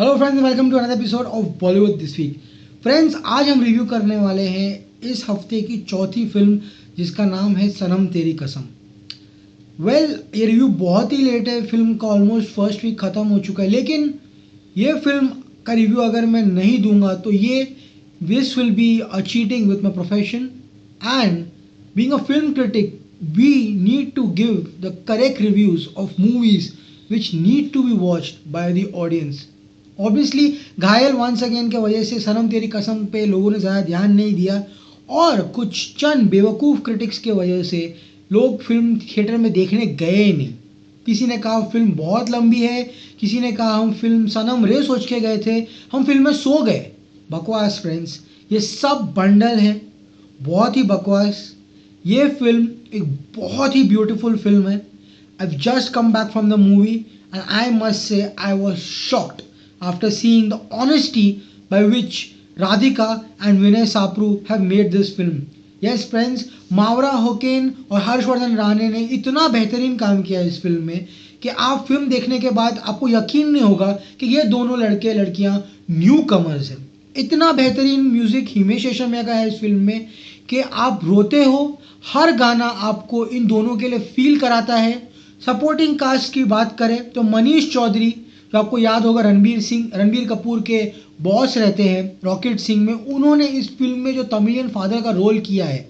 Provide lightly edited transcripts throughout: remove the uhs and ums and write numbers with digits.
Hello friends, welcome to another episode of Bollywood this week. Friends, आज हम review करने वाले हैं इस हफ्ते की चौथी फिल्म जिसका नाम है सनम तेरी कसम। ये रिव्यू बहुत ही लेट है, फिल्म का ऑलमोस्ट फर्स्ट वीक ख़त्म हो चुका है, लेकिन ये फिल्म का रिव्यू अगर मैं नहीं दूंगा तो ये this will be a cheating with my profession and being a film critic we need to give the correct reviews of movies which need to be watched by the audience. Obviously घायल once again के वजह से सनम तेरी कसम पे लोगों ने ज़्यादा ध्यान नहीं दिया और कुछ चंद बेवकूफ़ क्रिटिक्स के वजह से लोग फिल्म थिएटर में देखने गए ही नहीं। किसी ने कहा फिल्म बहुत लंबी है, किसी ने कहा हम फिल्म सनम रे सोच के गए थे, हम फिल्म में सो गए। बकवास फ्रेंड्स, ये सब बंडल है, बहुत ही बकवास। ये फिल्म एक बहुत ही ब्यूटीफुल फिल्म है। I've just come back from the movie and I must say I was shocked after seeing the honesty by which Radhika and Vinay Sapru have made this film. Yes friends, मावरा Hocane और हर्षवर्धन राणे ने इतना बेहतरीन काम किया इस film में कि आप फिल्म देखने के बाद आपको यकीन नहीं होगा कि ये दोनों लड़के लड़कियां न्यू कमर्स हैं। इतना बेहतरीन म्यूजिक हिमेश रेशमिया का है इस फिल्म में कि आप रोते हो। हर गाना आपको इन दोनों के लिए फील कराता है। सपोर्टिंग कास्ट की बात करें तो मनीष चौधरी, जो आपको याद होगा रणबीर कपूर के बॉस रहते हैं रॉकेट सिंह में, उन्होंने इस फिल्म में जो तमिलियन फादर का रोल किया है,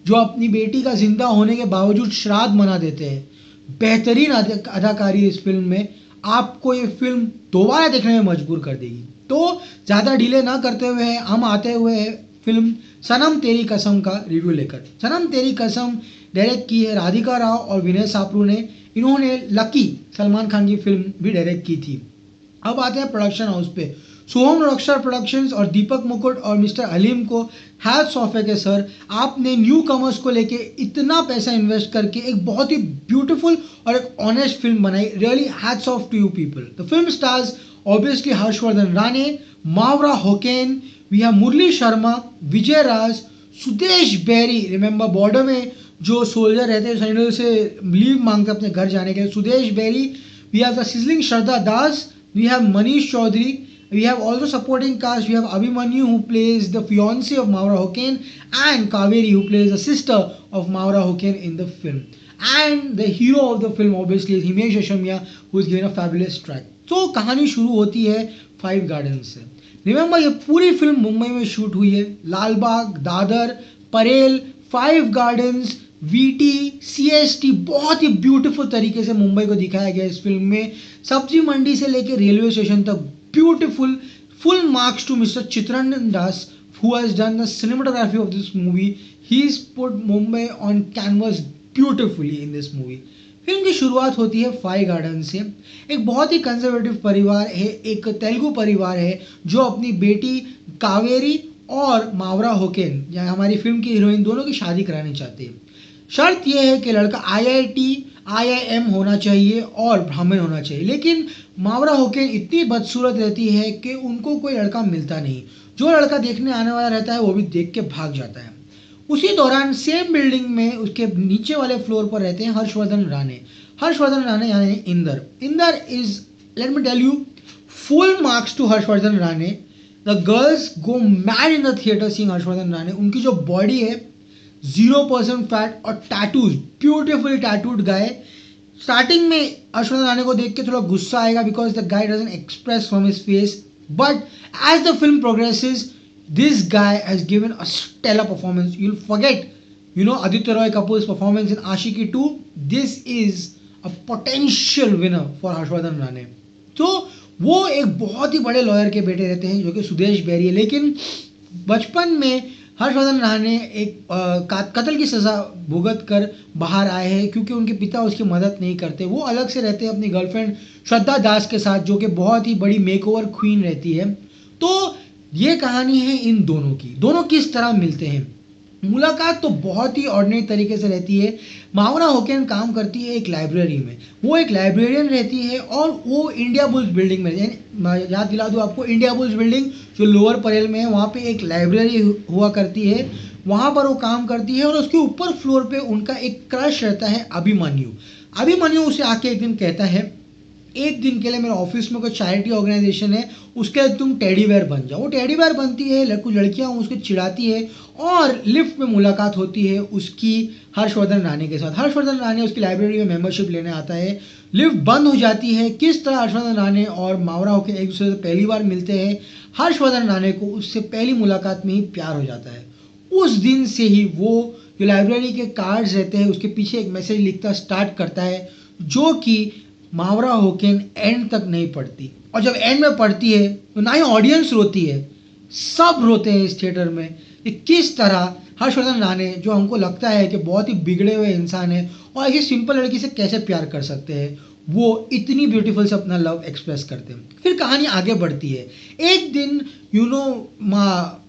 जो अपनी बेटी का जिंदा होने के बावजूद श्राद्ध मना देते हैं, बेहतरीन अदाकारी इस फिल्म में। आपको ये फिल्म दोबारा देखने में मजबूर कर देगी। तो ज़्यादा डिले ना करते हुए हम आते हुए फिल्म सनम तेरी कसम का रिव्यू लेकर। सनम तेरी कसम डायरेक्ट की है राधिका राव और विनय सापरू ने। इन्होंने लकी सलमान खान की फिल्म भी डायरेक्ट की थी। अब आते हैं प्रोडक्शन हाउस पे। सोहम रॉकस्टार प्रोडक्शंस और दीपक मुकुट और मिस्टर अलीम को हैट्स ऑफ है कि सर, आपने न्यू कमर्स को लेके इतना पैसा इन्वेस्ट करके एक बहुत ही ब्यूटीफुल और एक ऑनेस्ट फिल्म बनाई। Really hats off to you people. The film stars obviously Harshvardhan Rane, Mawra Hocane, we have Murli Sharma, Vijay Raaz, Sudesh Berry. Remember Border में जो सोल्जर रहते हैं सैनिक से लीव मांगते अपने घर जाने के लिए, Sudesh Berry. We have the sizzling Shraddha Das, we have Manish Chaudhary, we have also supporting cast. We have Abhimanyu who plays the fiance of Maura Hoken and Kaveri who plays the sister of Maura Hoken in the film. And the hero of the film obviously is Himesh Reshammiya, who is given a fabulous track. तो कहानी शुरू होती है 5 garden से। Remember ये पूरी film Mumbai में shoot हुई है। Lalbaug, Dadar, Parel, 5 gardens, VT, CST, बहुत ही ब्यूटीफुल तरीके से मुंबई को दिखाया गया इस फिल्म में। सब्जी मंडी से लेकर रेलवे स्टेशन तक beautiful. Full marks to Mr. Chitranjan Das, who has done the cinematography of this movie. He's put Mumbai on canvas beautifully in this movie. Film की शुरुआत होती है 5 गार्डन से। एक बहुत ही कंजर्वेटिव परिवार है, एक तेलुगु परिवार है जो अपनी बेटी कावेरी और मावरा होकेन, या हमारी फिल्म की हीरोइन, दोनों की शादी करानी चाहते हैं। शर्त यह है कि लड़का IIT IIM होना चाहिए और ब्राह्मण होना चाहिए। लेकिन मावरा होकेन इतनी बदसूरत रहती है कि उनको कोई लड़का मिलता नहीं। जो लड़का देखने आने वाला रहता है वो भी देख के भाग जाता है। उसी दौरान सेम बिल्डिंग में उसके नीचे वाले फ्लोर पर रहते हैं हर्षवर्धन राणे यानी Inder is, let me tell you, full marks to Harshvardhan Rane. The girls go mad in the theatre seeing Harshvardhan Rane. उनकी जो बॉडी है 0% फैट और tattoos, beautifully tattooed guy. Starting में हर्षवर्धन राणे को देख के थोड़ा गुस्सा आएगा because the guy doesn't express from his face, but as the film progresses this guy has given a stellar performance. You will forget Aditya Roy Kapoors performance in Aashiqui 2। This is a potential winner for Harshvardhan Rane. तो वो एक बहुत ही बड़े lawyer के बेटे रहते हैं जो कि सुदेश बेरी है। लेकिन बचपन में हर्षवर्धन राणे एक कत्ल की सज़ा भुगत कर बाहर आए हैं क्योंकि उनके पिता उसकी मदद नहीं करते। वो अलग से रहते हैं अपनी गर्लफ्रेंड श्रद्धा दास के साथ, जो कि बहुत ही बड़ी मेकओवर क्वीन रहती है। तो ये कहानी है इन दोनों की। दोनों किस तरह मिलते हैं। मुलाकात तो बहुत ही ऑर्डिनरी तरीके से रहती है। मावरा होकेन काम करती है एक लाइब्रेरी में, वो एक लाइब्रेरियन रहती है और वो इंडिया बुल्स बिल्डिंग में, याद दिला दूँ आपको, इंडिया बुल्स बिल्डिंग जो लोअर परेल में है, वहाँ पे एक लाइब्रेरी हुआ करती है, वहाँ पर वो काम करती है। और उसके ऊपर फ्लोर पे उनका एक क्रश रहता है अभिमन्यु। अभिमन्यु उसे आके एक दिन कहता है एक दिन के लिए मेरे ऑफिस में कोई चैरिटी ऑर्गेनाइजेशन है, उसके लिए तुम टेडी बेयर बन जाओ। वो टेडी बेयर बनती है, कुछ लड़कियाँ उसको चिढ़ाती है और लिफ्ट में मुलाकात होती है उसकी हर्षवर्धन राणे के साथ। हर्षवर्धन राणे उसकी लाइब्रेरी में मेंबरशिप लेने आता है, लिफ्ट बंद हो जाती है। किस तरह हर्षवर्धन राणे और मावरा होकर एक दूसरे से पहली बार मिलते हैं। हर्षवर्धन राणे को उससे पहली मुलाकात में ही प्यार हो जाता है। उस दिन से ही वो जो लाइब्रेरी के कार्ड्स रहते हैं उसके पीछे एक मैसेज लिखता स्टार्ट करता है, जो कि मावरा होकेन एंड तक नहीं पढ़ती। और जब एंड में पढ़ती है तो ना ही ऑडियंस रोती है, सब रोते हैं इस थिएटर में कि किस तरह हर्षवर्धन राणे, जो हमको लगता है कि बहुत ही बिगड़े हुए इंसान है और ऐसी सिंपल लड़की से कैसे प्यार कर सकते हैं, वो इतनी ब्यूटीफुल से अपना लव एक्सप्रेस करते हैं। फिर कहानी आगे बढ़ती है। एक दिन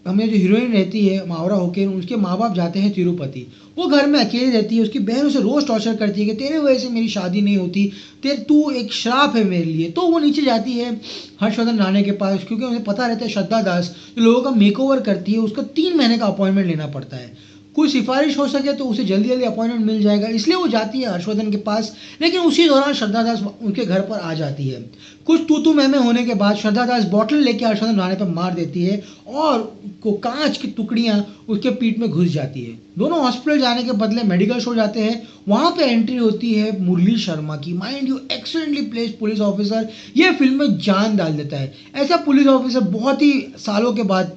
हमें जो हीरोइन रहती है मावरा होकेन, उसके माँ बाप जाते हैं तिरुपति। वो घर में अकेली रहती है, उसकी बहन उसे रोज टॉर्चर करती है कि तेरे वजह से मेरी शादी नहीं होती, तू एक श्राप है मेरे लिए। तो वो नीचे जाती है हर्षवर्धन राणे के पास, क्योंकि उन्हें पता रहता है श्रद्धा दास जो लोगों का मेकओवर करती है उसको 3 महीने का अपॉइंटमेंट लेना पड़ता है। कोई सिफारिश हो सके तो उसे जल्दी जल्दी अपॉइंटमेंट मिल जाएगा, इसलिए वो जाती है हर्षवर्धन के पास। लेकिन उसी दौरान श्रद्धा दास उनके घर पर आ जाती है। कुछ तू मैं होने के बाद श्रद्धा दास बॉटल लेके हर्षवर्धन राणे पर मार देती है और को कांच की टुकड़ियां उसके पीठ में घुस जाती है। दोनों हॉस्पिटल जाने के बदले मेडिकल शो जाते हैं। वहां पे एंट्री होती है मुरली शर्मा की। Mind you excellently placed police officer, ये फिल्म में जान डाल देता है। ऐसा पुलिस ऑफिसर बहुत ही सालों के बाद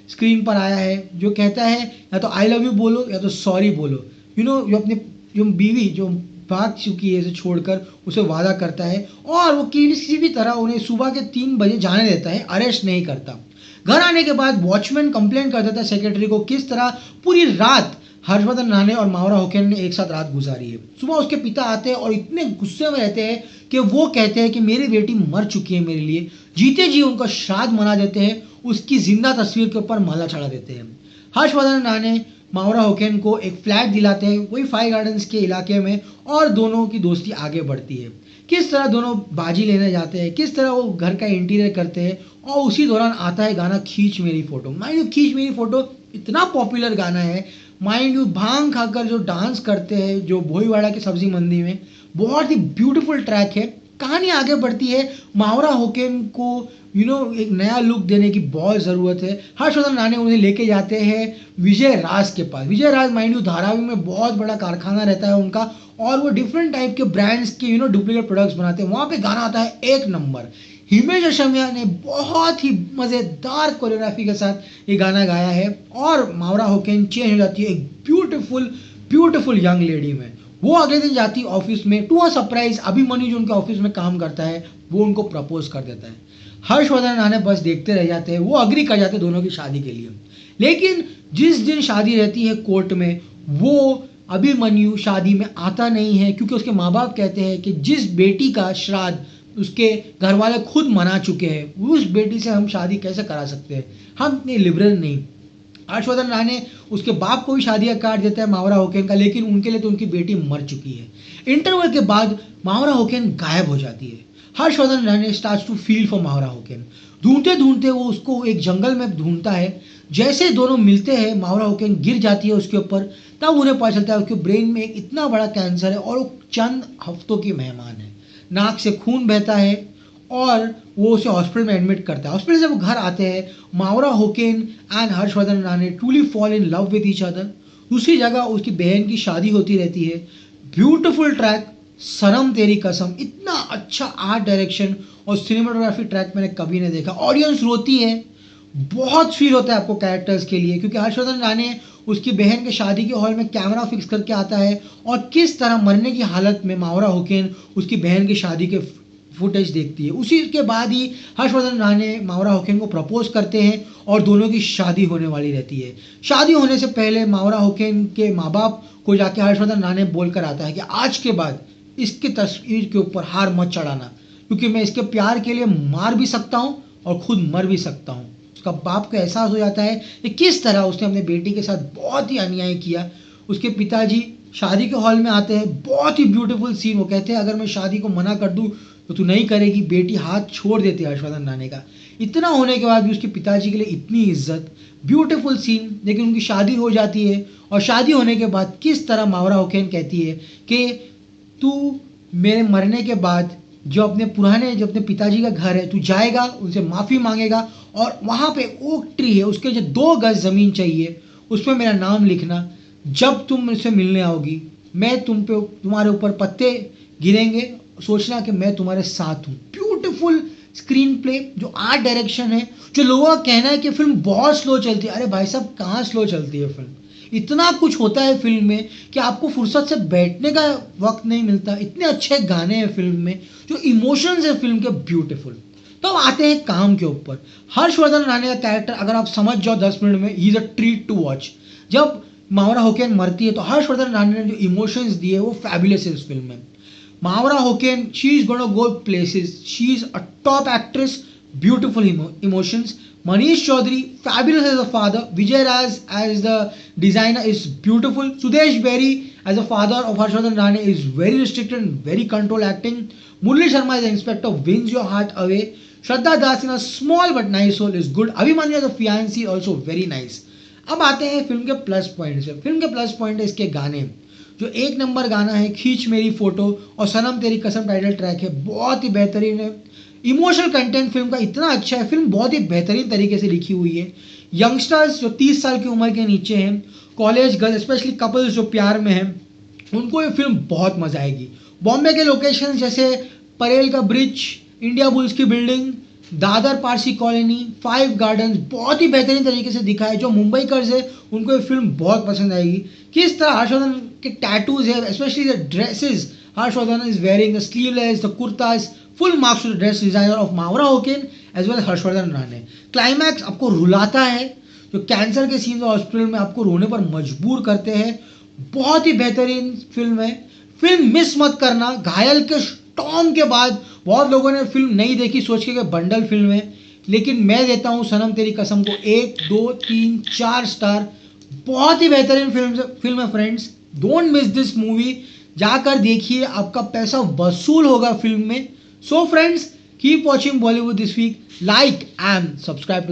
स्क्रीन पर आया है, जो कहता है या तो आई लव यू बोलो या तो सॉरी बोलो। जो अपनी जो बीवी जो भाग चुकी है इसे छोड़कर, उसे वादा करता है और वो किसी भी तरह उन्हें सुबह के 3 बजे जाने देता है, अरेस्ट नहीं करता। घर आने के बाद वॉचमैन कंप्लेन कर देता है सेक्रेटरी को, किस तरह पूरी रात हर्षवर्धन राणे और मावरा होकेन ने एक साथ रात गुजारी है। सुबह उसके पिता आते हैं और इतने गुस्से में रहते हैं कि वो कहते हैं कि मेरी बेटी मर चुकी है मेरे लिए। जीते जी उनका श्राद्ध मना देते हैं, उसकी जिंदा तस्वीर के ऊपर माला चढ़ा देते हैं। हर्षवर्धन राणे मावरा होकेन को एक फ्लैट दिलाते हैं वही फाइव गार्डन्स के इलाके में, और दोनों की दोस्ती आगे बढ़ती है। किस तरह दोनों बाजी लेने जाते हैं, किस तरह वो घर का इंटीरियर करते हैं। और उसी दौरान आता है गाना खींच मेरी फोटो। माइंड यू खींच मेरी फोटो इतना पॉपुलर गाना है। माइंड यू भांग खाकर जो डांस करते हैं जो भोईवाड़ा की सब्जी मंडी में, बहुत ही ब्यूटीफुल ट्रैक है। कहानी आगे बढ़ती है। मावरा होकेन को एक नया लुक देने की बहुत ज़रूरत है। हर्षवर्धन राणे उन्हें लेके जाते हैं विजय राज के पास। विजय राज माइंड यू धारावी में बहुत बड़ा कारखाना रहता है उनका, और वो डिफरेंट टाइप के ब्रांड्स के डुप्लीकेट प्रोडक्ट्स बनाते हैं। वहाँ पे गाना आता है एक नंबर। हिमेश रेशमिया ने बहुत ही मज़ेदार कोरियोग्राफी के साथ ये गाना गाया है, और मावरा होकेन चेंज हो जाती है एक ब्यूटीफुल यंग लेडी में। वो अगले दिन जाती है ऑफिस में। टू अ सरप्राइज अभिमन्यु जो उनके ऑफिस में काम करता है वो उनको प्रपोज कर देता है। हर्षवर्धन राणे बस देखते रह जाते हैं, वो अग्री कर जाते हैं दोनों की शादी के लिए। लेकिन जिस दिन शादी रहती है कोर्ट में, वो अभिमन्यु शादी में आता नहीं है, क्योंकि उसके माँ बाप कहते हैं कि जिस बेटी का श्राद्ध उसके घर वाले खुद मना चुके हैं, उस बेटी से हम शादी कैसे करा सकते हैं, हम इतने लिबरल नहीं। हर्षवर्धन राणे उसके बाप को भी शादी का कार्ड देता है मावरा होकेन का, लेकिन उनके लिए तो उनकी बेटी मर चुकी है। इंटरवल के बाद मावरा होकेन गायब हो जाती है। Harshvardhan Rane starts to feel for Mawra Hocane. ढूंढते ढूंढते वो उसको एक जंगल में ढूंढता है। जैसे दोनों मिलते हैं मावरा होकेन गिर जाती है उसके ऊपर। तब उन्हें पता चलता है उसके ब्रेन में एक इतना बड़ा कैंसर है और वो चंद हफ्तों की मेहमान है। नाक से खून बहता है और वो उसे हॉस्पिटल में एडमिट करता है। हॉस्पिटल से वो घर आते हैं। Mawra Hocane and Harshvardhan Rane truly fall in love with each other. दूसरी जगह उसकी बहन की शादी होती रहती है। ब्यूटीफुल ट्रैक सनम तेरी कसम, इतना अच्छा आर्ट डायरेक्शन और सिनेमाटोग्राफी ट्रैक मैंने कभी नहीं देखा। ऑडियंस रोती है, बहुत फील होता है आपको कैरेक्टर्स के लिए, क्योंकि हर्षवर्धन राणे उसकी बहन के शादी के हॉल में कैमरा फिक्स करके आता है और किस तरह मरने की हालत में मावरा होकेन उसकी बहन की शादी के फुटेज देखती है। उसी के बाद ही हर्षवर्धन राणे मावरा होकेन को प्रपोज करते हैं और दोनों की शादी होने वाली रहती है। शादी होने से पहले मावरा होकेन के माँ बाप को जाके हर्षवर्धन राणे बोलकर आता है कि आज के बाद इसकी तस्वीर के ऊपर हार मत चढ़ाना, क्योंकि मैं इसके प्यार के लिए मार भी सकता हूँ और खुद मर भी सकता हूँ। उसका बाप को एहसास हो जाता है कि किस तरह उसने अपने बेटी के साथ बहुत ही अन्याय किया। उसके पिताजी शादी के हॉल में आते हैं, बहुत ही ब्यूटीफुल सीन। वो कहते हैं अगर मैं शादी को मना कर दूं तो तू नहीं करेगी। बेटी हाथ छोड़ देती है हर्षवर्धन राणे का। इतना होने के बाद भी उसके पिताजी के लिए इतनी इज्जत, ब्यूटीफुल सीन। लेकिन उनकी शादी हो जाती है और शादी होने के बाद किस तरह मावरा होकेन कहती है कि तू मेरे मरने के बाद जो अपने पिताजी का घर है, तू जाएगा, उनसे माफ़ी मांगेगा और वहाँ पे ओक ट्री है, उसके जो 2 गज ज़मीन चाहिए, उसमें मेरा नाम लिखना। जब तुम मुझसे मिलने आओगी, मैं तुम्हारे ऊपर पत्ते गिरेंगे, सोचना कि मैं तुम्हारे साथ हूँ। ब्यूटीफुल स्क्रीन प्ले, जो आर्ट डायरेक्शन है, जो लोगों का कहना है कि फिल्म बहुत स्लो चलती है। अरे भाई साहब, कहाँ स्लो चलती है फिल्म? इतना कुछ होता है फिल्म में कि आपको फुर्सत से बैठने का वक्त नहीं मिलता। इतने अच्छे गाने हैं फिल्म में, जो इमोशंस है फिल्म के, ब्यूटीफुल। तो अब आते हैं काम के ऊपर। हर्षवर्धन राणे का कैरेक्टर अगर आप समझ जाओ 10 मिनट में, he is a treat to watch. जब मावरा होकेन मरती है तो हर्षवर्धन राणे ने जो इमोशंस दिए वो फैबुलस है इस फिल्म में। Mavra Hoken, she is going to go places. She is a top actress, beautiful emotions. Manish Chaudhary, fabulous as a father. Vijay Raj as the designer is beautiful. Sudesh Berry as the father of Harshvardhan Rane is very restricted and very controlled acting. Murli Sharma as the inspector wins your heart away. Shraddha Das in a small but nice role is good. Abhimanyu as a fiancé also very nice. अब आते हैं film के plus point से। Film के plus point है इसके गाने, जो 1 नंबर गाना है खींच मेरी फोटो और सनम तेरी कसम टाइटल ट्रैक है, बहुत ही बेहतरीन है। इमोशनल कंटेंट फिल्म का इतना अच्छा है, फिल्म बहुत ही बेहतरीन तरीके से लिखी हुई है। यंगस्टर्स जो 30 साल की उम्र के नीचे हैं, कॉलेज गर्ल्स, स्पेशली कपल्स जो प्यार में हैं, उनको ये फिल्म बहुत मजा आएगी। बॉम्बे के लोकेशंस जैसे परेल का ब्रिज, इंडिया बुल्स की building, Dadar Parsi colony, 5 gardens बहुत ही बेहतरीन तरीके से दिखा है। जो मुंबई कर्ज है उनको ये फिल्म बहुत पसंद आएगी। किस तरह हर्षवर्धन के टैटूज है, specially the dresses Harshvardhan is wearing, the sleeveless, the kurtas, full marks to the dress designer of Mawra Hocane as well Harshvardhan Rane. Climax आपको रुलाता है, जो कैंसर के सीन हॉस्पिटल में आपको रोने पर मजबूर करते हैं। बहुत ही बेहतरीन फिल्म है, फिल्म मिस मत करना। घायल के स्टॉर्म के बाद बहुत लोगों ने फिल्म नहीं देखी सोच के बंडल फिल्म है, लेकिन मैं देता हूँ सनम तेरी कसम को 1, 2, 3, 4 स्टार। बहुत ही बेहतरीन फिल्म है friends, don't miss this movie. जाकर देखिए, आपका पैसा वसूल होगा फिल्म में। So friends, keep watching Bollywood this week, like and subscribe to